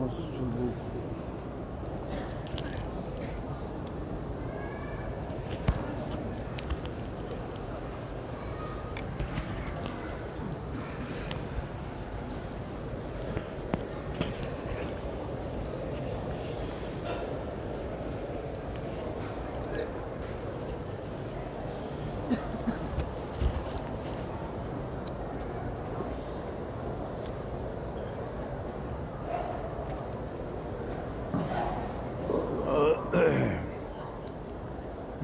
والسلوك.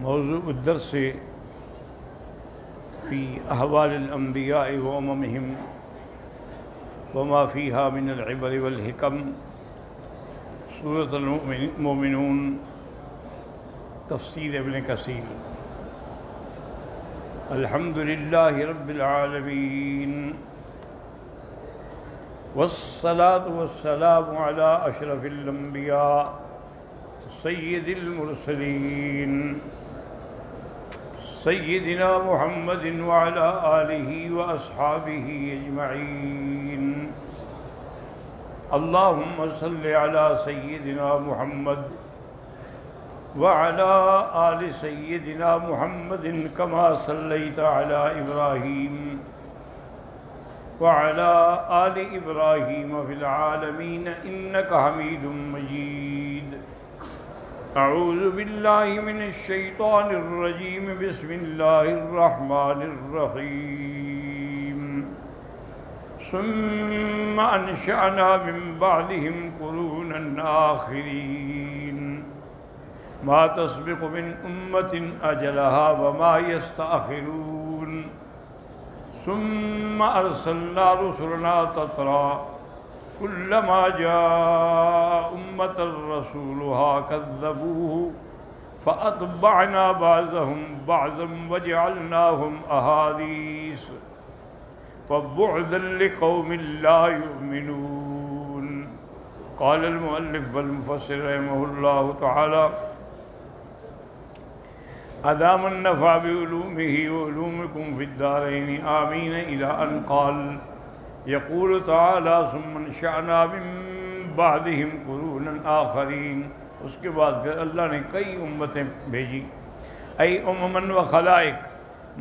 موضوع الدرس في أحوال الأنبياء وأممهم وما فيها من العبر والحكم، سورة المؤمنون، تفسیر ابن کثیر۔ الحمد للہ رب العالمین والصلاة والسلام على اشرف الانبیاء سید المرسلین سیدنا محمد وعلى آلہ واصحابہ اجمعین۔ اللہم صل علی سیدنا محمد وعلى آل سيدنا محمد كما صليت على إبراهيم وعلى آل إبراهيم في العالمين إنك حميد مجيد۔ أعوذ بالله من الشيطان الرجيم، بسم الله الرحمن الرحيم۔ ثم أنشأنا من بعدهم قرونا آخرين، ما تسبق من أمة أجلها وما يستأخرون، ثم أرسلنا رسلنا تترى كلما جاء أمة رسولها كذبوه فأتبعنا بعضهم بعضا وجعلناهم أحاديث فبعدا لقوم لا يؤمنون۔ قال المؤلف والمفسر رحمه الله تعالى: أدام النفع بعلومه وعلومكم في الدارين آمين، إلى أن قال يقول تعالى: ثم انشأنا من بعدهم قرونا آخرين۔ اس کے بعد پھر اللہ نے کئی امتیں بھیجی، ای امما و خلائق،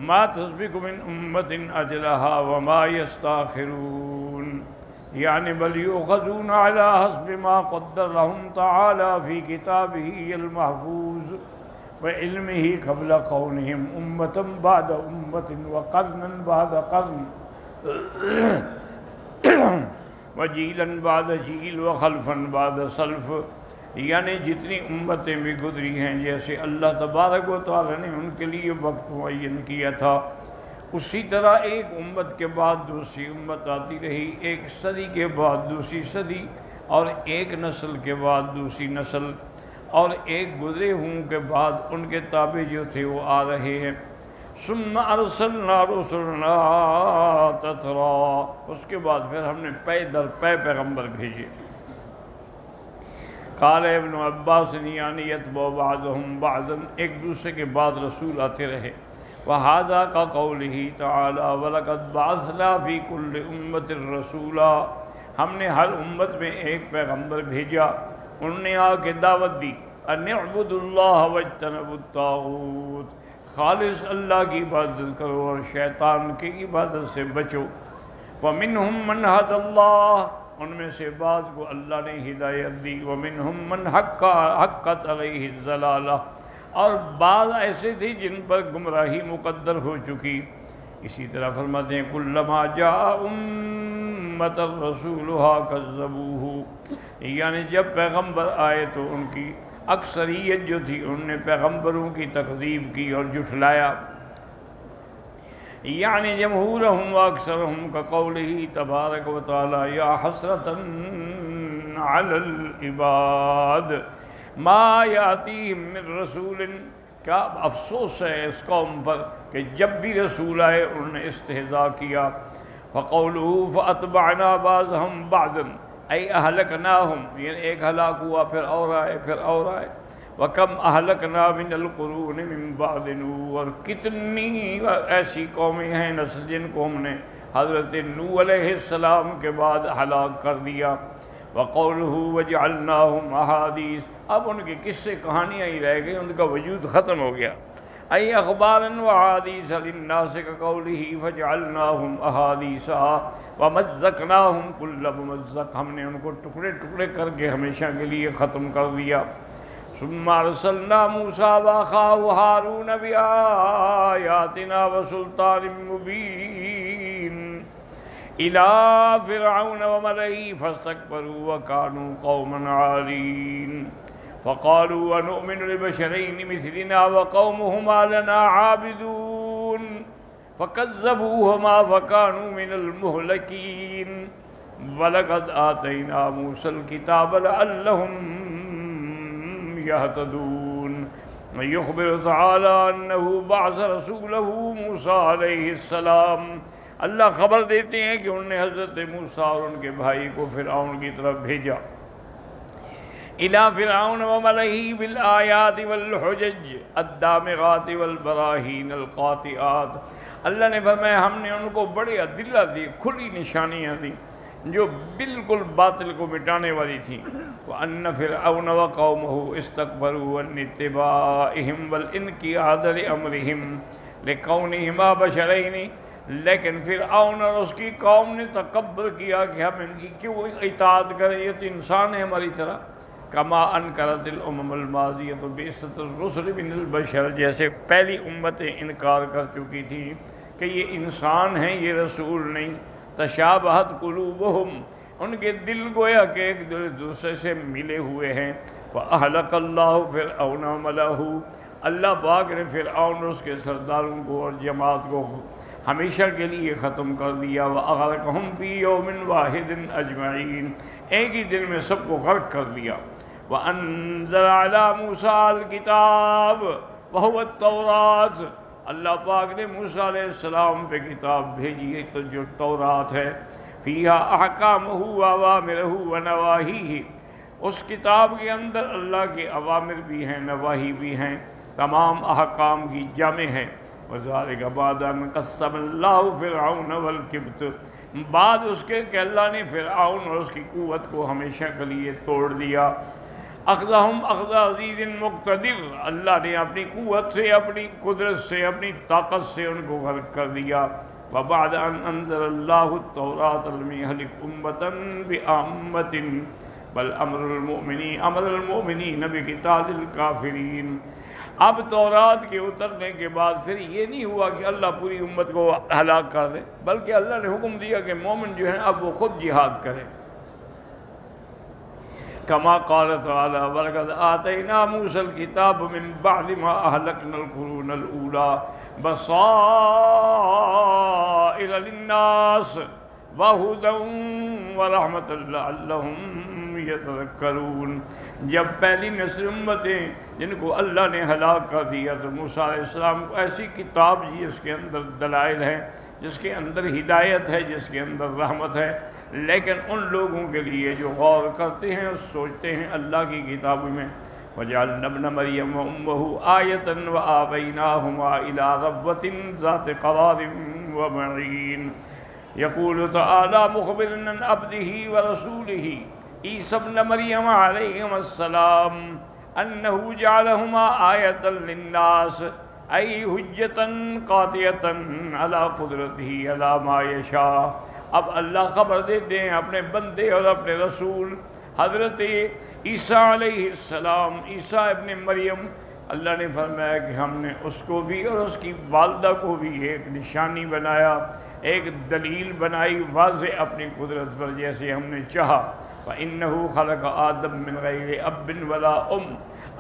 ما تسبق من امت اجلها وما يستاخرون، یعنی بل یؤخذون على حسب ما قدر لهم تعالى في كتابه المحفوظ وعلمه قبل كونهم أمة بعد أمة وقرنا بعد قرن وجيلا بعد جيل وخلفا بعد سلف، یعنی جتنی امتیں بھی گزری ہیں، جیسے اللہ تبارک و تعالی نے ان کے لیے وقت معین کیا تھا، اسی طرح ایک امت کے بعد دوسری امت آتی رہی، ایک صدی کے بعد دوسری صدی، اور ایک نسل کے بعد دوسری نسل، اور ایک گزرے ہوں کے بعد ان کے تابع جو تھے وہ آ رہے ہیں۔ ثم ارسلنا رسلنا تترا، اس کے بعد پھر ہم نے پے در پے پیغمبر بھیجے۔ قال ابن عباس یعنی یتبع بعضهم بعضا، ایک دوسرے کے بعد رسول آتے رہے۔ وَهَذَا كَقَوْلِهِ تَعَالَى وَلَقَدْ بَعَثْنَا فِي كُلِّ أُمَّةٍ رَسُولًا، ہم نے ہر امت میں ایک پیغمبر بھیجا، انہوں نے آ کے دعوت دی، أَنِ اعْبُدُوا اللَّهَ وَاجْتَنِبُوا الطَّاغُوتَ، خالص اللہ کی عبادت کرو اور شیطان کی عبادت سے بچو۔ فَمِنْهُمْ مَنْ هَدَى اللَّهُ، ان میں سے بعض کو اللہ نے ہدایت دی، وَمِنْهُمْ مَنْ حَقَّتْ عَلَيْهِ الضَّلَالَةُ، اور بعض ایسے تھے جن پر گمراہی مقدر ہو چکی۔ اسی طرح فرماتے ہیں کلما جاء امۃ رسولها کذبوہ، یعنی جب پیغمبر آئے تو ان کی اکثریت جو تھی انہوں نے پیغمبروں کی تکذیب کی اور جھٹلایا، یعنی جمہورہم و اکثرہم کقولہ تبارک و تعالی یا حسرۃ علی العباد ما یاتیہم من رسول، کیا افسوس ہے اس قوم پر کہ جب بھی رسول آئے انہوں نے استہزاء کیا۔ فقولہ فاتبعنا بعضهم بعضا، ای اہلکناہم، یعنی ایک ہلاک ہوا پھر اور آئے پھر اور آئے۔ وَكَمْ أَهْلَكْنَا مِنَ الْقُرُونِ مِنْ بَعْدِ نُوح، اور کتنی ایسی قومیں ہیں نسل جن کو ہم نے حضرت نوح علیہ السلام کے بعد ہلاک کر دیا۔ وقولہ وجعلناہم احادیث، اب ان کے قصے کہانیاں ہی رہ گئی، ان کا وجود ختم ہو گیا۔ ای اخبارا وحادیث للناس کقولہ فجعلناہم احادیثا ومزقناہم کل ممزق، ہم نے ان کو ٹکڑے ٹکڑے کر کے ہمیشہ کے لیے ختم کر دیا۔ ثم ارسلنا موسیٰ واخاہ ہارون بآیاتنا وسلطان مبین إلى فرعون وملئه فاستكبروا وكانوا قوما عالين فقالوا أنؤمن لبشرين مثلنا وقومهما لنا عابدون فكذبوهما فكانوا من المهلكين ولقد آتينا موسى الكتاب لعلهم يهتدون يخبر تعالى أنه بعث رسوله موسى عليه السلام، اللہ خبر دیتے ہیں کہ انہوں نے حضرت موسیٰ اور ان کے بھائی کو فرعون کی طرف بھیجا۔ إِلَى فِرْعَوْنَ وَمَلَئِهِ بِالْآيَاتِ وَالْحُجَجِ الدَّامِغَاتِ وَالْبَرَاهِينَ الْقَاطِعَاتِ، اللہ نے فرمایا ہم نے ان کو بڑے ادلہ دی، کھلی نشانیاں دی جو بالکل باطل کو مٹانے والی تھیں۔ وَأَنَّ فِرْعَوْنَ وَقَوْمَهُ اسْتَكْبَرُوا عَنِ اتِّبَاعِهِمْ وَالْإِنْقِيَادِ لِأَمْرِهِمْ لِكَوْنِهِمَا بَشَرَيْنِ، لیکن فرعون اور اس کی قوم نے تکبر کیا کہ ہم ان کی کیوں اطاعت کریں، یہ تو انسان ہے ہماری طرح۔ کما انکرت الامم الماضیۃ بعثۃ الرسل من البشر، جیسے پہلی امتیں انکار کر چکی تھیں کہ یہ انسان ہیں، یہ رسول نہیں۔ تشابہت قلوبہم، ان کے دل گویا کہ ایک دوسرے سے ملے ہوئے ہیں۔ فاہلک اللہ فرعون وملأہ، اللہ پاک نے فرعون اور اس کے سرداروں کو اور جماعت کو ہمیشہ کے لیے ختم کر دیا۔ وَأَغْرَقَهُمْ فِي يَوْمٍ وَاحِدٍ أَجْمَعِينَ، ایک ہی دن میں سب کو غرق کر دیا۔ وَأَنزَلَ عَلَى مُوسَىٰ الْكِتَابَ وَهُوَ التَّوْرَاةُ، اللہ پاک نے موسیٰ علیہ السلام پہ کتاب بھیجی تو جو تورات ہے۔ فِيهَا أَحْكَامُهُ وَأَوَامِرُهُ وَنَوَاهِيهِ، اس کتاب کے اندر اللہ کے اوامر بھی ہیں، نواہی بھی ہیں، تمام احکام کی جامع ہے۔ وَذَلِكَ بَعْدَ أَنْ قَسَّمَ اللَّهُ فِرْعَوْنَ وَالْكِبْتَ، بعد اس کے کہ اللہ نے فرعون اور اس کی قوت کو ہمیشہ کے لیے توڑ دیا۔ أَخْذَهُمْ أَخْذَ عَزِيزٍ مُقْتَدِرٍ، اللہ نے اپنی قوت سے، اپنی قدرت سے، اپنی طاقت سے ان کو غرق کر دیا۔ وَبَعْدَ أَنْ أَنزَلَ اللَّهُ التَّوْرَاةَ لَمْ يَهْلِكْ أُمَّةً بِأَمَّةٍ بل امر المؤمنین بقتال الکافرین۔ اب تورات کے اترنے کے بعد پھر یہ نہیں ہوا کہ اللہ پوری امت کو ہلاک کر دے، بلکہ اللہ نے حکم دیا کہ مومن جو ہیں اب وہ خود جہاد کریں۔ کما قال تعالی وَلَقَدْ آتَيْنَا مُوسَى الْكِتَابَ مِن بَعْدِ مَا أَهْلَكْنَا الْقُرُونَ الْأُولَىٰ بَصَائِرَ لِلنَّاسِ وَهُدًى وَرَحْمَةً لَعَلَّهُمْ يَتَذَكَّرُونَ، جب پہلی نسل امتیں جن کو اللہ نے ہلاک کر دیا تو موسیٰ علیہ السلام کو ایسی کتاب دی جس کے اندر دلائل ہے، جس کے اندر ہدایت ہے، جس کے اندر رحمت ہے، لیکن ان لوگوں کے لیے جو غور کرتے ہیں اور سوچتے ہیں اللہ کی کتابوں میں۔ وَجَعَلْنَا ابْنَ مَرْيَمَ وَأُمَّهُ آيَةً وَآوَيْنَاهُمَا إِلَىٰ رَبْوَةٍ ذَاتِ قَرَارٍ وَمَعِينٍ۔ يقول تعالی مخبرا عن عبده ورسوله عیسی ابن مریم علیہ السلام انه جعلهما آیۃ للناس ای حجتا قاطعتا علی قدرته علی ما یشاء۔ اب اللہ خبر دیتے ہیں اپنے بندے اور اپنے رسول حضرت عیسیٰ علیہ السلام، عیسیٰ ابن مریم، اللہ نے فرمایا کہ ہم نے اس کو بھی اور اس کی والدہ کو بھی ایک نشانی بنایا، ایک دلیل بنائی واضح اپنی قدرت پر جیسے ہم نے چاہا۔ فَإِنَّهُ خَلَقَ آدَمَ مِنْ غَيْرِ أَبٍّ وَلَا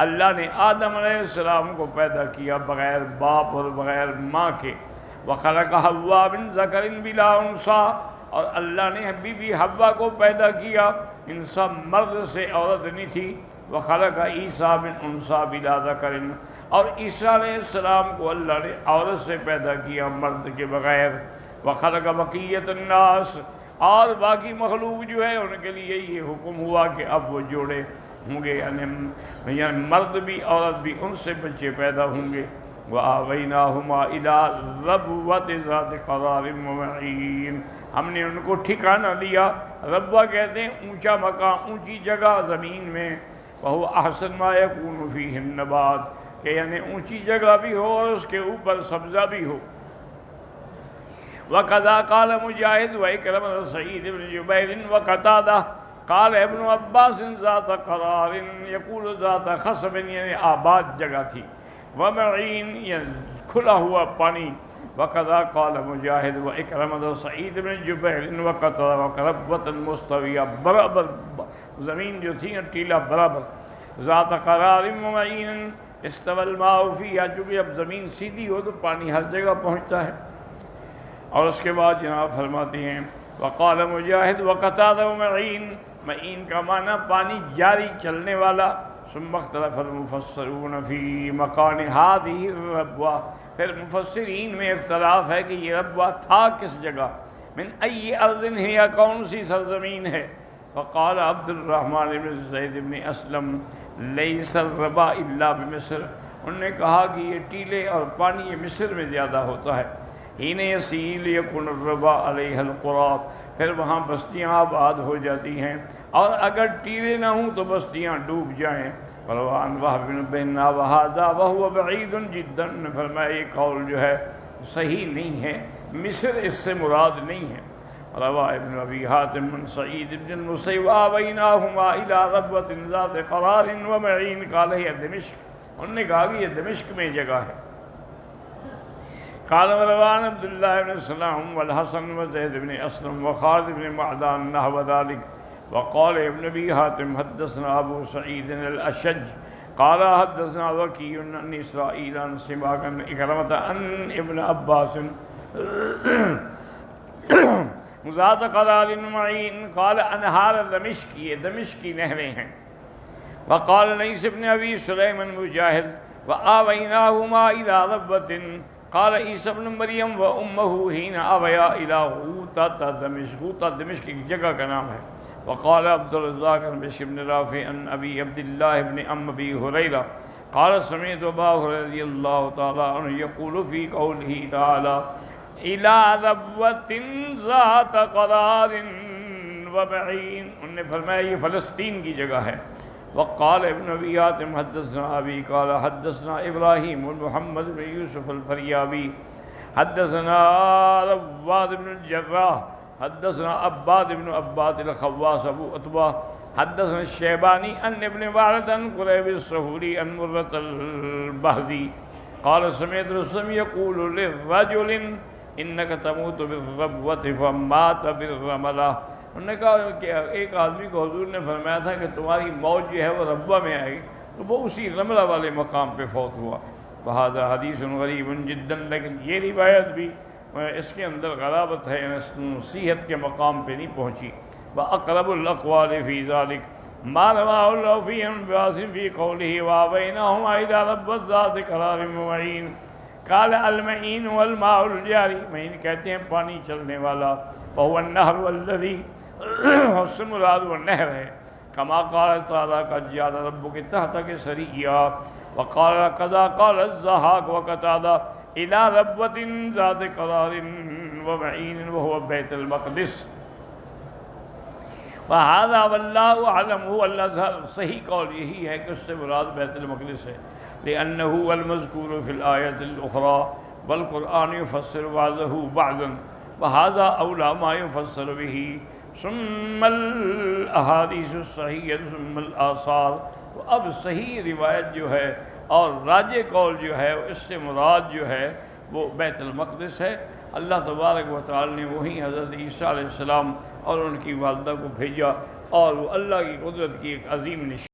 اللہ نے آدم علیہ السلام کو پیدا کیا بغیر باپ اور بغیر ماں کے۔ وَخَلَقَ حَوَّىٰ مِنْ ذَكَرٍ بِلَا أُنثىٰ اور اللہ نے بی بی حوا کو پیدا کیا، انسان مرد سے عورت نہیں تھی۔ وَخَلَقَ عِيسَىٰ مِنْ أُنثىٰ بِلَا ذَكَرٍ اور عیسیٰ علیہ السلام کو اللہ نے عورت سے پیدا کیا مرد کے بغیر۔ وَخَلَقَ بَقِيَّةَ النَّاسِ اور باقی مخلوق جو ہے ان کے لیے یہ حکم ہوا کہ اب وہ جوڑے ہوں گے، یعنی مرد بھی عورت بھی ان سے بچے پیدا ہوں گے۔ وآویناہما الی ربوۃ ذات قرار ومعین، ہم نے ان کو ٹھکانہ دیا۔ ربوہ کہتے ہیں اونچا مقام، اونچی جگہ زمین میں، وہو احسن ما یکون فیہ النبات، کہ یعنی اونچی جگہ بھی ہو اور اس کے اوپر سبزہ بھی ہو۔ وَقَذَا قَالَ مُجَاهِدُ وَإِكْرَمَةُ وَسَعِيدُ بْنُ جُبَيْرٍ وَقَتَادَةُ قَالَ ابن عباس ذات قرار یقول ذات خصب، یعنی آباد جگہ تھی، ومعین یعنی کھلا ہوا پانی۔ وَقَذَا قَالَ مُجَاهِدُ وَإِكْرَمَةُ وَسَعِيدُ بْنُ جُبَيْرٍ وَقَتَادَةُ وَرَبْوَةٌ مُسْتَوِيَّةٌ، برابر زمین جو تھی ٹیلا برابر، ذات قرار ومعین استوى الماء فيها، چونکہ اب زمین سیدھی ہو تو پانی ہر جگہ پہنچتا ہے۔ اور اس کے بعد جناب فرماتے ہیں وقال مجاہد وقتادہ ومعین، معین کا معنی پانی جاری چلنے والا۔ ثم اختلف المفسرون فی مکان هذه الربوہ، پھر مفسرین میں اختلاف ہے کہ یہ ربوہ تھا کس جگہ، من ای ارض ہے، کون سی سرزمین ہے۔ فقال عبد الرحمن بن زید بن اسلم لیس الربا الا بمصر، انہوں نے کہا کہ یہ ٹیلے اور پانی یہ مصر میں زیادہ ہوتا ہے۔ حین یسیل یکن الربا علیہ القرى، پھر وہاں بستیاں آباد ہو جاتی ہیں، اور اگر ٹیلے نہ ہوں تو بستیاں ڈوب جائیں۔ وروان وہب بن بہنا وہذا وہو بعید جدا، فرمایا یہ قول جو ہے صحیح نہیں ہے، مصر اس سے مراد نہیں ہے۔ روا ابن ابی حاتم من سعید بن المسیب آویناہما الی ربوۃ ذات قرار ومعین، قال ہی دمشق، انہوں نے کہا کہ یہ دمشق میں جگہ ہے۔ قال مروان عبد الله بن سلام والحسن وزيد بن أسلم وخالد بن معدان نحو ذلك، وقال ابن أبي حاتم حدثنا أبو سعيد الأشج قال حدثنا وكيع عن إسرائيل عن سماك عن إكرمة عن ابن عباس ذات قرار معين قال أنهار دمشق، یہ دمشق کی نہریں ہیں۔ وقال ليس ابن أبي سليمان مجاهد وآويناهما إلى ربوة، قال عیسیٰ ابن مریم و امہ حین آویا الی غوطہ دمشق، غوطہ دمشق کی جگہ کا نام ہے۔ وقال عبد الرزاق عن بشر بن رافع عن ابی عبد اللہ بن ام ابی ہریرہ قال سمعت ابا ہریرہ رضی اللہ تعالی عنہ یقول فی قولہ تعالی الی ربوۃ ذات قرار ومعین، انہوں نے فرمایا یہ فلسطین کی جگہ ہے۔ وقال ابن ابی حاتم حدثنا ابی قال حدثنا ابراہیم محمد بن یوسف الفریابی حدثنا رواد بن الجراح حدثنا عباد بن عباد الخواس ابو عتبہ حدثنا الشیبانی ان ابن وارد ان قریب السہولی ان مرۃ البہزی قال سمعت رسول یقول للرجل انک تموت بالربوۃ فمات بالرملہ، انہوں نے کہا کہ ایک آدمی کو حضور نے فرمایا تھا کہ تمہاری موت جو ہے وہ ربوہ میں آئے گی، تو وہ اسی رملہ والے مقام پہ فوت ہوا۔ فہذا حدیث غریب جدا، لیکن یہ روایت بھی اس کے اندر غرابت ہے، نصیحت کے مقام پہ نہیں پہنچی۔ وَأَقْرَبُ الْأَقْوَالِ فِي ذَلِكَ مَا رَوَاهُ اللَّهُ فِي ابن عباس فِي قَوْلِهِ وَآوَيْنَاهُمَا إِلَى رَبْوَةٍ ذَاتِ قَرَارٍ وَمَعِينٍ قال المعین والماء الجاری، معین کہتے ہیں پانی چلنے والا، وهو النهر الذي، اس سے مراد وہ نہر ہے، کما قال تعالیٰ قد جعل ربک تحتک سریا، وقال قضا قال الضحاک وقتادہ الی ربوۃ ذات قرار ومعین وهو بیت المقدس۔ وہذا واللہ اعلم، هو اللہ صحیح قول یہی ہے کہ اس سے مراد بیت المقدس ہے، لأنه المذکور فی الآیت الأخرى والقرآن یفسر بعضه بعضا، وهذا اولی ما یفسر به، ثم الاحادیث الصحیحۃ ثم الآثار۔ تو اب صحیح روایت جو ہے اور راجح قول جو ہے اس سے مراد جو ہے وہ بیت المقدس ہے۔ اللہ تبارک و تعالی نے وہیں حضرت عیسیٰ علیہ السلام اور ان کی والدہ کو بھیجا، اور وہ اللہ کی قدرت کی ایک عظیم نشانی